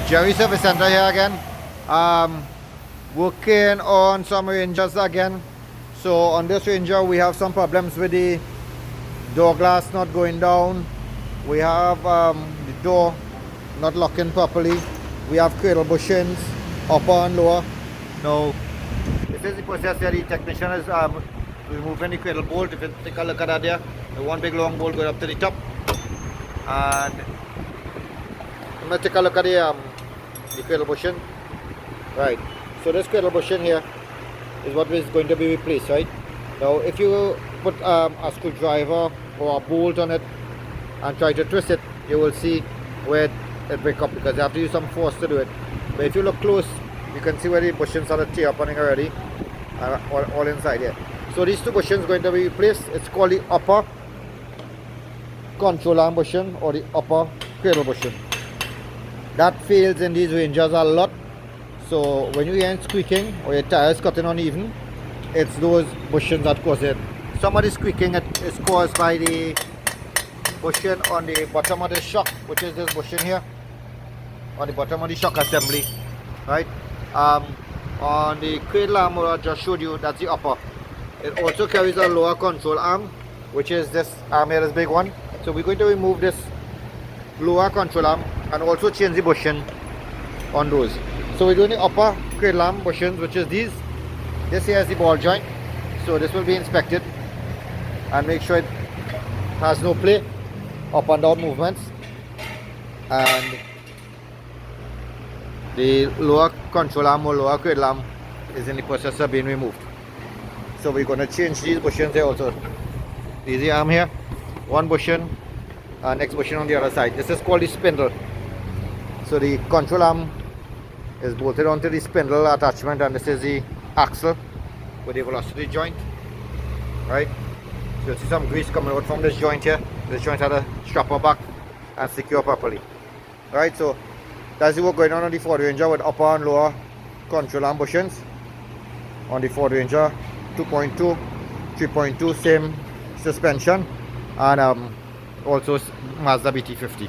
Jerry Service Center here again. Working on some Rangers again. So on this Ranger we have some problems with the door glass not going down. We have the door not locking properly. We have cradle bushings upper and lower. Now this is the process here. The technician is removing the cradle bolt. If you take a look at that there, the one big long bolt going up to the top. And I'm going to take a look at the cradle bushing. Right, so this cradle bushing here is what is going to be replaced, right? Now if you put a screwdriver or a bolt on it and try to twist it, you will see where it breaks up, because you have to use some force to do it. But if you look close, you can see where the bushings are tear up already, all inside here. So these two bushings going to be replaced. It's called the upper control arm bushing or the upper cradle bushing. That fails in these Rangers a lot. So when you hear squeaking or your tires cutting uneven, it's those bushings that cause it. Some of the squeaking is caused by the bushing on the bottom of the shock, which is this bushing here, on the bottom of the shock assembly, right? On the cradle arm I just showed you, that's the upper. It also carries a lower control arm, which is this arm here, this big one. So we're going to remove this lower control arm and also change the bushing on those. So we're doing the upper cradle arm bushings, which is these. This here is the ball joint, so this will be inspected and make sure it has no play, up and down movements. And the lower control arm or lower cradle arm is in the process of being removed. So we're going to change these bushings here also. This is the arm here, one bushing, next bushing on the other side. This is called the spindle. So the control arm is bolted onto the spindle attachment, and this is the axle with the velocity joint, right? So you'll see some grease coming out from this joint here. This joint had a strapper back and secure properly, right? So that's the work going on the Ford Ranger with upper and lower control arm bushings on the Ford Ranger 2.2, 3.2, same suspension, and also Mazda BT50.